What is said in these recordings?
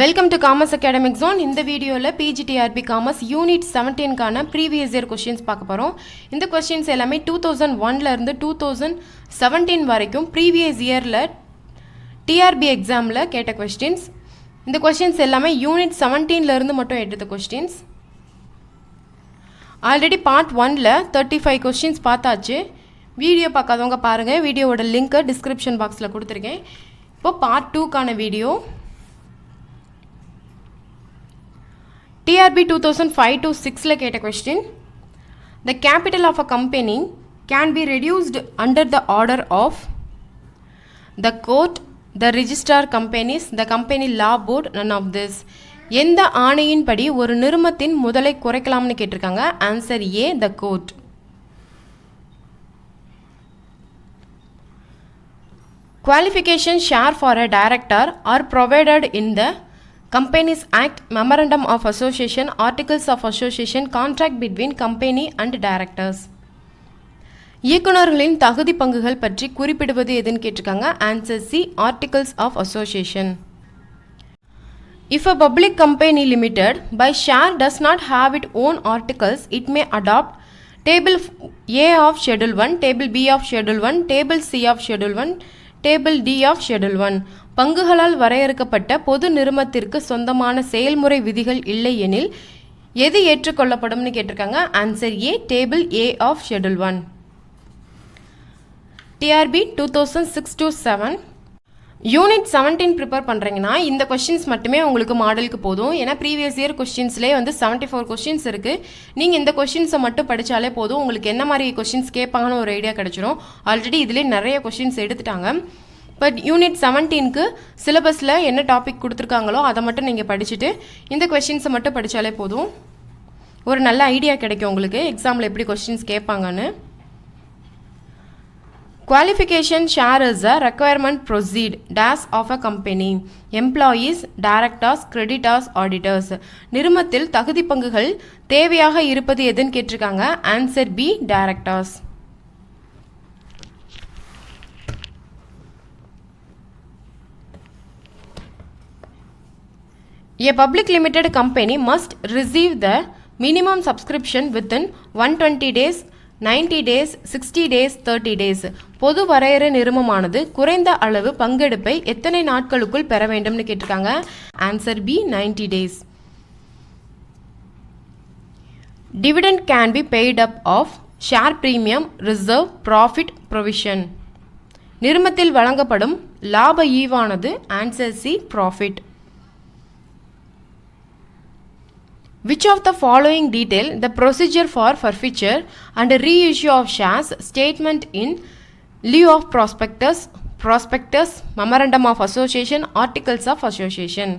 Welcome to Commerce Academic Zone. இந்த வீடியோல PGTRB Commerce Unit17 கான previous year questions பார்க்க போறோம். இந்த questions எல்லாமே 2001 ல இருந்து 2017 வரைக்கும் previous yearல TRB examல கேட்ட questions. இந்த questions எல்லாமே Unit17 ல இருந்து மட்டும் எடுத்த questions. ஆல்ரெடி part 1 ல 35 questions பார்த்தாச்சு. வீடியோ பார்க்காதவங்க பாருங்க. வீடியோவோட லிங்க் description boxல கொடுத்திருக்கேன். இப்போ part 2 கான video TRB 2005 to 6 la keta question. The capital of a company can be reduced under the order of the court, the registrar companies, the company law board, none of this. எந்த ஆணையின் படி ஒரு நிறுமத்தின் முதலை குறைக்கலாம்னு கேட்டிருக்காங்க. Answer A, the court. Qualification share for a director are provided in the Companies Act, Memorandum of Association, Articles of Association, Contract between Company and Directors. இயக்குனர்களின் தகுதி பங்குகள் பற்றி குறிப்பிடுவது எதுன்னு கேட்டிருக்காங்க. Answer C, Articles of Association. If a public company limited by share does not have its own articles, it may adopt Table A of Schedule 1, Table B of Schedule 1, Table C of Schedule 1, Table D of Schedule 1. பங்குகளால் வரையறுக்கப்பட்ட பொது நிறுமத்திற்கு சொந்தமான செயல்முறை விதிகள் இல்லை எனில் எது ஏற்றுக்கொள்ளப்படும்னு கேட்டிருக்காங்க. Answer A, Table A of Schedule 1. TRB 2006 to 7 Unit 17 prepare பண்ணுறீங்கன்னா இந்த கொஸ்டின்ஸ் மட்டுமே உங்களுக்கு மாடலுக்கு போதும். ஏன்னா ப்ரீவியஸ் இயர் கொஸ்டின்ஸ்லேயே வந்து 74 கொஸ்டின்ஸ் இருக்குது. நீங்கள் இந்த கொஸ்டின்ஸை மட்டும் படித்தாலே போதும். உங்களுக்கு என்ன மாதிரி கொஸ்டின்ஸ் கேட்பாங்கன்னு ஒரு ஐடியா கிடச்சிரும். ஆல்ரெடி இதிலே நிறைய கொஸ்டின்ஸ் எடுத்துட்டாங்க. பட் யூனிட் 17க்கு சிலபஸில் என்ன டாபிக் கொடுத்துருக்காங்களோ அதை மட்டும் நீங்கள் படிச்சுட்டு இந்த கொஸ்டின்ஸை மட்டும் படித்தாலே போதும். ஒரு நல்ல ஐடியா கிடைக்கும் உங்களுக்கு எக்ஸாமில் எப்படி questions கேட்பாங்கன்னு. Qualification share is a requirement proceed dash of a company. Employees, directors, creditors, auditors. நிறுமத்தில் தகுதி பங்குகள் தேவையாக இருப்பது எதுன்னு கேட்டிருக்காங்க. Answer B, directors. A public limited company must receive the minimum subscription within 120 days, 90 days, 60 days, 30 days. பொது வரையறை நிறுமமானது குறைந்த அளவு பங்கெடுப்பை எத்தனை நாட்களுக்குள் பெற வேண்டும்னு கேட்டிருக்காங்க. Answer B, 90 days. Dividend can be paid up of share premium, reserve, profit, provision. நிறுமத்தில் வழங்கப்படும் லாப ஈவானது answer C, profit. Which of the following detail the procedure for forfeiture and reissue of shares, statement in lieu of prospectus, memorandum of association, articles of association.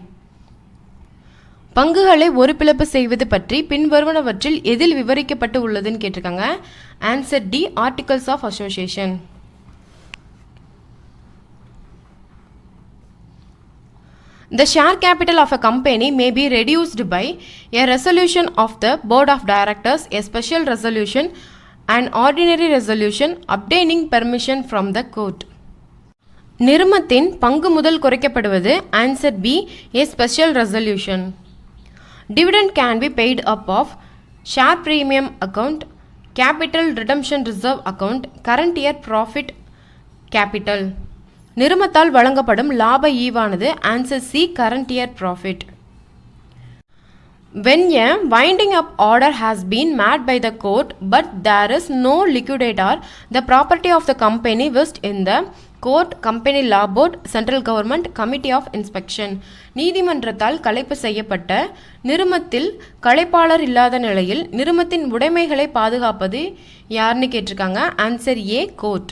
பங்குகளை ஒருபிளப்பு செய்வது பற்றி பின்வருவனவற்றில் எதில் விவரிக்கப்பட்டு உள்ளதுன்னு கேட்டிருக்காங்க. Answer D, articles of association. The share capital of a company may be reduced by a resolution of the board of directors, a special resolution, an ordinary resolution, obtaining permission from the court. நிறுமத்தின் பங்கு முதல் குறைக்கப்படுவது answer B, a special resolution. Dividend can be paid up of share premium account, capital redemption reserve account, current year profit capital. நிறுமத்தால் வழங்கப்படும் லாப ஈவானது answer C, current year profit. When a winding up order has been made by the court but there is no liquidator, the property of the company vests in the court, company law board, central government, committee of inspection. நீதிமன்றத்தால் கலைப்பு செய்யப்பட்ட நிறுமத்தில் கலைப்பாளர் இல்லாத நிலையில் நிறுமத்தின் உடைமைகளை பாதுகாப்பது யாருன்னு கேட்டிருக்காங்க. Answer A, court.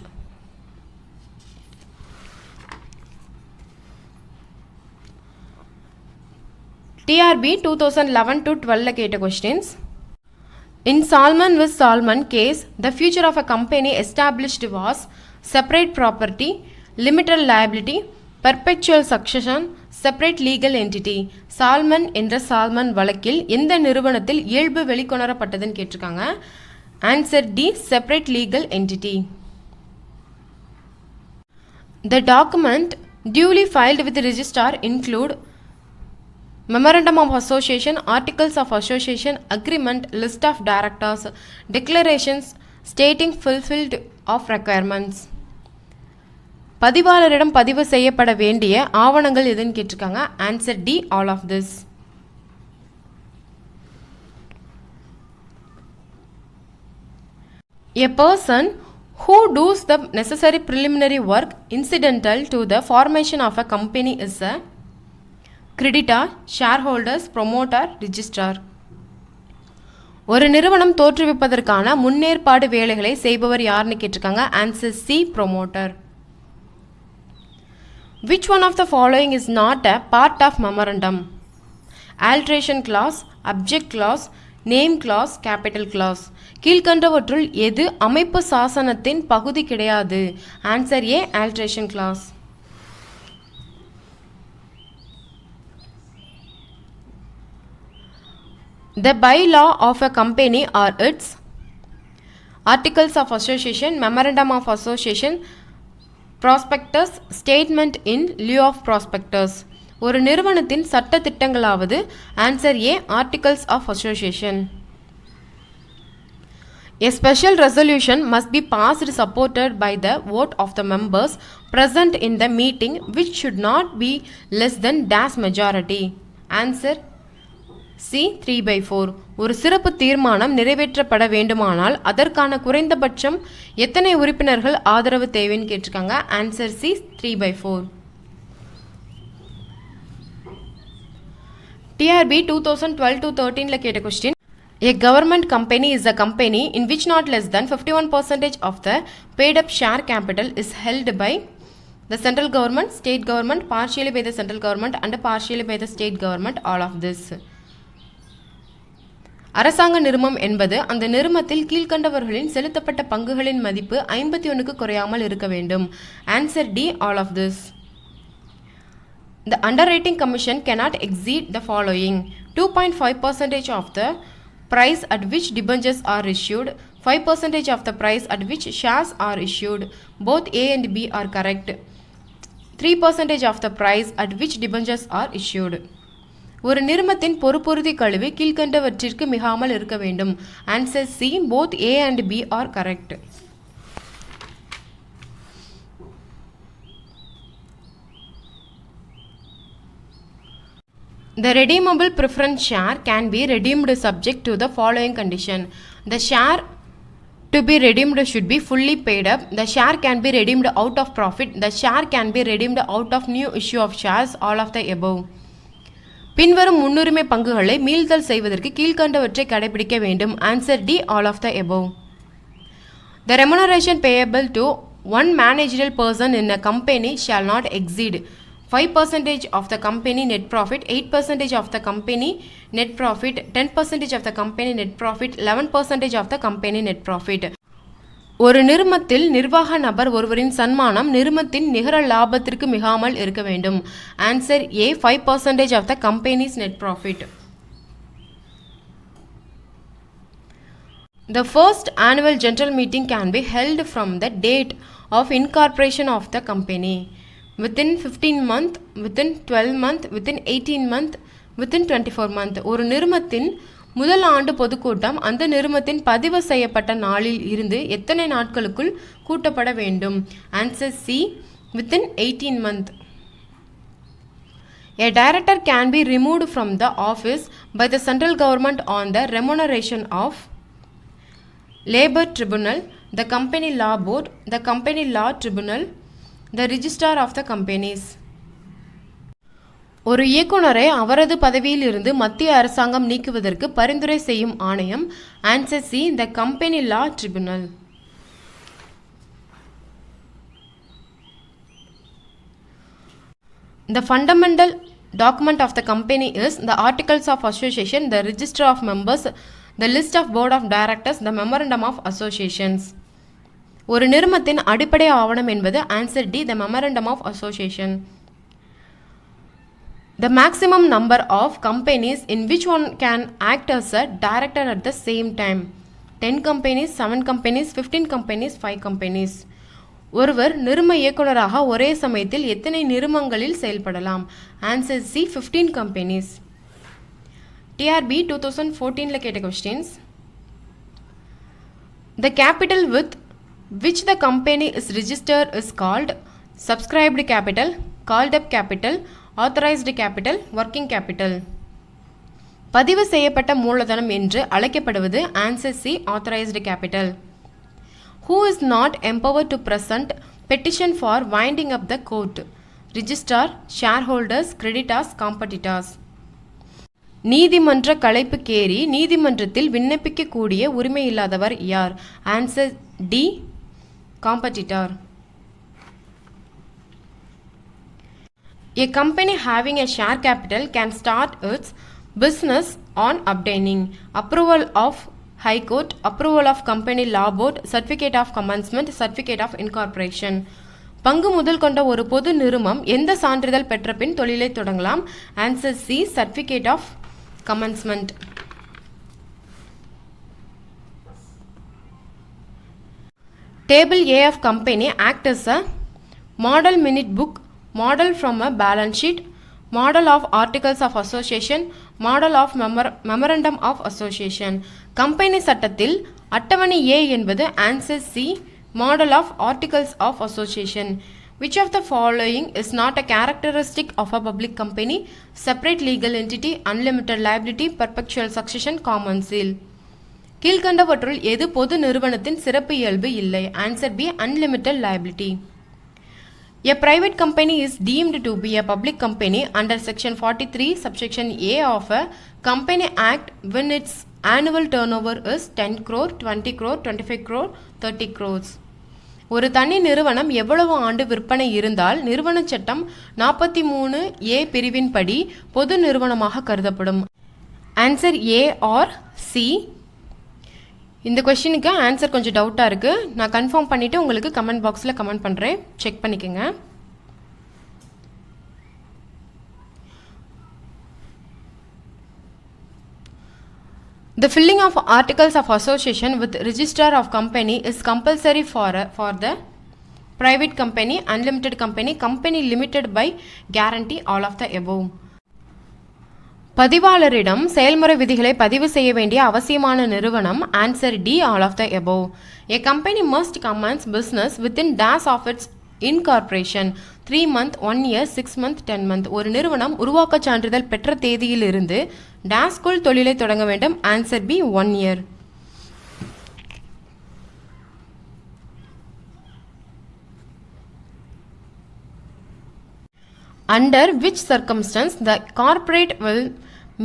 TRB 2011 to 12 கேட்ட questions. In Salman v. Salman case, the future of a company established was separate property, limited liability, perpetual succession, separate legal entity. Salmon என்ற சால்மன் வழக்கில் எந்த நிறுவனத்தில் இயல்பு வெளிக்கொணரப்பட்டதுன்னு கேட்டிருக்காங்க. Answer D, separate legal entity. The document duly filed with the registrar include Memorandum of Association, Articles of Association, Agreement, List of Directors, Declarations stating fulfilled of requirements. பதிவாளரிடம் பதிவு செய்யப்பட வேண்டிய ஆவணங்கள் எதுன்னு கேட்டிருக்காங்க. Answer D, all of this. A person who does the necessary preliminary work incidental to the formation of a company is a creditor, shareholders, promoter, registrar. ஒரு நிறுவனம் தோற்றுவிப்பதற்கான முன்னேற்பாடு வேலைகளை செய்பவர் யாருன்னு கேட்டிருக்காங்க. Answer C, promoter. Which one of the following is not a part of memorandum? Alteration clause, object clause, name clause, capital clause. கீழ்கண்டவற்றுள் எது அமைப்பு சாசனத்தின் பகுதி கிடையாது? Answer A, alteration clause. The bylaw of a company or its articles of association, memorandum of association, prospectus, statement in lieu of prospectus. ஒரு நிறுவனத்தின் சட்ட திட்டங்களாவது? Answer A, articles of association. A special resolution must be passed supported by the vote of the members present in the meeting, which should not be less than dash majority. Answer C, 3/4. ஒரு சிறப்பு தீர்மானம் நிறைவேற்றப்பட வேண்டுமானால் அதற்கான குறைந்தபட்சம் எத்தனை உறுப்பினர்கள் ஆதரவு தேவைன்னு கேட்டிருக்காங்க. Answer C, 3/4. TRB 2012-13 கேட்ட question. A government company is a company in which not less than 51% of the paid up share capital is held by the central government, state government, partially by the central government and partially by the state government, all of this. அரசாங்க நிறுமம் என்பது அந்த நிறுமத்தில் கீழ்கண்டவர்களின் செலுத்தப்பட்ட பங்குகளின் மதிப்பு 51க்கு குறையாமல் இருக்க வேண்டும். Answer D, all of this. The underwriting commission cannot exceed the following: 2.5% of the price at which debentures are issued, 5% of the price at which shares are issued. Both A and B are correct. 3% of the price at which debentures are issued. ஒரு நிறுமத்தின் பொறுப்புறுதி கழிவு கீழ்கண்டவற்றிற்கு மிகாமல் இருக்க வேண்டும். Answer C, both A and B are correct. The redeemable preference share can be redeemed subject to the following condition. The share to be redeemed should be fully paid up. The share can be redeemed out of profit. The share can be redeemed out of new issue of shares, all of the above. பின்வரும் முன்னுரிமை பங்குகளை மீள்தல் செய்வதற்கு கீழ்கண்டவற்றை கடைபிடிக்க வேண்டும். Answer D, all of the above. The remuneration payable to one managerial person in a company shall not exceed 5% of the company net profit, 8% of the company net profit, 10% of the company net profit, 11% of the company net profit. ஒரு நிறுமத்தில் நிர்வாக நபர் ஒருவரின் சன்மானம் நிறுமத்தின் நிகர லாபத்திற்கு மிகாமல் இருக்க வேண்டும். Answer A, 5% of the company's net profit. The first annual general meeting can be held from the date of incorporation of the company. Within 15 month, within 12 month, within 18 month, within 24 month. ஒரு நிறுமத்தின் முதல் ஆண்டு பொதுக்கூட்டம் அந்த நிறுமத்தின் பதிவு செய்யப்பட்ட நாளில் இருந்து எத்தனை நாட்களுக்குள் கூட்டப்பட வேண்டும்? Answer C, within 18 month. A director can be removed from the office by the central government on the remuneration of Labor Tribunal, the Company Law Board, the Company Law Tribunal, the Registrar of the Companies. ஒரு இயக்குனரை அவரது பதவியில் இருந்து மத்திய அரசாங்கம் நீக்குவதற்கு பரிந்துரை செய்யும் ஆணையம். Answer C, the Company Law Tribunal. The fundamental document of the company is the Articles of Association, the Register of Members, the List of Board of Directors, the Memorandum of Associations. ஒரு நிறுமத்தின் அடிப்படை ஆவணம் என்பது answer D, the Memorandum of Association. The maximum number of companies in which one can act as a director at the same time: 10 companies, 7 companies, 15 companies, 5 companies. ஒருவர் நிறும இயக்குனராக ஒரே சமயத்தில் எத்தனை நிறுமங்களில் செயல்படலாம்? Answer C, 15 companies. TRB 2014 கேட்ட questions. The capital with which the company is registered is called subscribed capital, called up capital, authorized capital, working capital. பதிவு செய்யப்பட்ட மூலதனம் என்று அழைக்கப்படுவது answer C, authorized capital. Who is not empowered to present petition for winding up the court? Registrar, shareholders, creditors, competitors. நீதிமன்ற கலைப்பு carry நீதிமன்றத்தில் விண்ணப்பிக்கக்கூடிய உரிமை இல்லாதவர் யார்? Answer D, competitor. A company having a share capital can start its business on obtaining approval of High Court, approval of Company Law Board, Certificate of Commencement, Certificate of Incorporation. பங்கு முதல் கொண்ட ஒரு பொது நிறுவனம் எந்த சான்றிதழ் பெற்ற பின் தொழிலை தொடங்கலாம்? Answer C, Certificate of Commencement. Table A of company act as a model minute book, model from a balance sheet, model of articles of association, model of memorandum of association. Company சட்டத்தில் அட்டவணை A என்பது answer C, model of articles of association. Which of the following is not a characteristic of a public company? Separate legal entity, unlimited liability, perpetual succession, common seal. கீழ்கண்டவற்றுள் எது பொது நிறுவனத்தின் சிறப்பு இயல்பு இல்லை? Answer B, unlimited liability. A private company is deemed to be a public company under section 43 subsection A of a Company Act when its annual turnover is 10 crore, 20 crore, 25 crore, 30 crores. ஒரு தனி நிறுவனம் எவ்வளவு ஆண்டு விற்பனை இருந்தால் நிறுவன சட்டம் 43A பிரிவின் படி பொது நிறுவனமாக கருதப்படும்? Answer A R C. இந்த கொஸ்டினுக்கு ஆன்சர் கொஞ்சம் டவுட்டாக இருக்குது. நான் கன்ஃபார்ம் பண்ணிவிட்டு உங்களுக்கு கமெண்ட் பாக்ஸில் கமெண்ட் பண்ணுறேன், செக் பண்ணிக்கோங்க. The filling of articles of association with registrar of company is compulsory for the private company, unlimited company, company limited by guarantee, all of the above. பதிவாளரிடம் செயல்முறை விதிகளை பதிவு செய்ய வேண்டிய அவசியமான நிறுவனம்? Answer D, all of the above. A company must commence business within dash of its incorporation 3 month, 1 year, 6 month, 10 month. ஒரு நிறுவனம் உருவாக்க சான்றிதழ் பெற்ற தேதியிலிருந்து டேஸ்குள் தொழிலை தொடங்க வேண்டும்? Answer B, 1 year. Under which circumstance the corporate will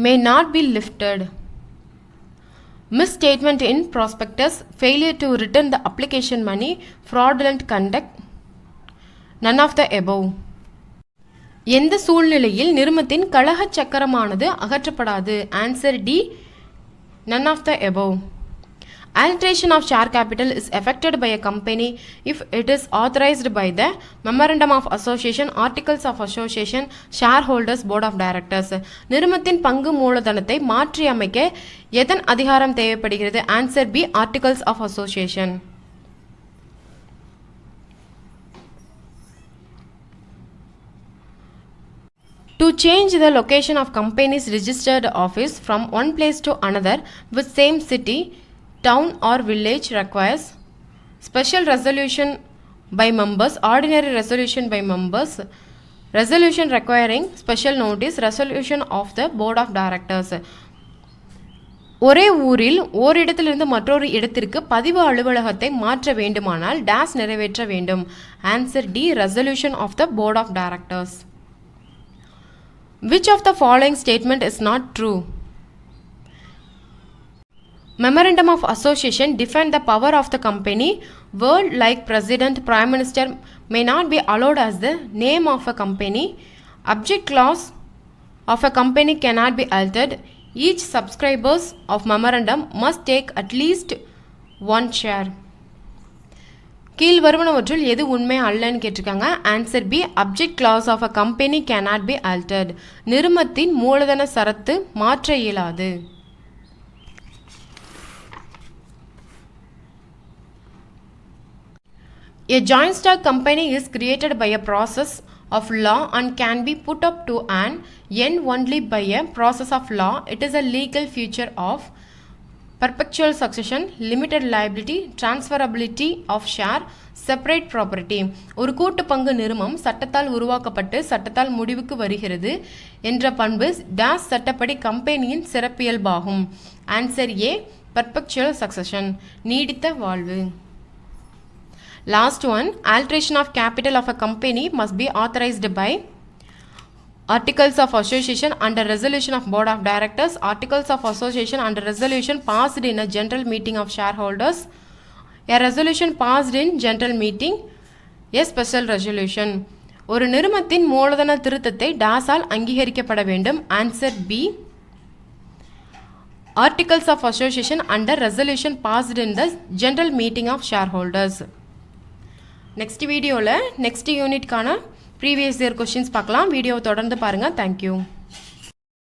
may not be lifted? Misstatement in prospectus, failure to return the application money, fraudulent conduct, none of the above. எந்த சூழ்நிலையில் நிறுவனத்தின் கலக சக்கரமானது அகற்றப்படாது? Answer D, none of the above. Alteration of share capital is effected by a company if it is authorized by the memorandum of association, articles of association, shareholders, board of directors. நிறுவனத்தின் பங்கு மூலதனத்தை மாற்றி அமைக்க எதன் அதிகாரம் தேவைப்படுகிறது? Answer B, articles of association. To change the location of company's registered office from one place to another with same city, town or village requires special resolution by members, ordinary resolution by members, resolution requiring special notice, resolution of the board of directors. ஒரே ஊரில் ஓரிடத்திலிருந்து மற்றொரு இடத்திற்கு பதிவு அலுவலகத்தை மாற்ற வேண்டுமானால் days நிறைவேற்ற வேண்டும்? Answer D, resolution of the board of directors. Which of the following statement is not true? Memorandum of association define the power of the company. Word like president, prime minister may not be allowed as the name of a company. Object clause of a company cannot be altered. Each subscribers of memorandum must take at least one share. கீழ் வருவனவற்றுள் எது உண்மை அல்லன்னு கேட்டிருக்காங்க? Answer B, object clause of a company cannot be altered. நிறுவனத்தின் மூலதன சரத்து மாற்ற இயலாது. A joint stock company is created by a process of law and can be put up to an end only by a process of law. It is a legal feature of perpetual succession, limited liability, transferability of share, separate property. ஒரு கூட்டு பங்கு நிறுவனம் சட்டத்தால் உருவாக்கப்பட்டு சட்டத்தால் முடிவுக்கு வருகிறது என்ற பண்பு டாஸ் சட்டப்படி கம்பெனியின் சிறப்பியல்பாகும். ஆன்சர் ஏ, perpetual succession, நீடித்த வாழ்வு. Last one, alteration of capital of a company must be authorized by Articles of Association under resolution of Board of Directors, Articles of Association under resolution passed in a general meeting of shareholders, a resolution passed in general meeting, a special resolution. ஒரு நிறுவனத்தின் மூலதன திருத்தத்தை டாஸால் அங்கீகரிக்கப்பட வேண்டும். Answer B, Articles of Association under resolution passed in the general meeting of shareholders. Next வீடியோவில் next யூனிட்கான previous year questions பார்க்கலாம். வீடியோவை தொடர்ந்து பாருங்கள். தேங்க்யூ.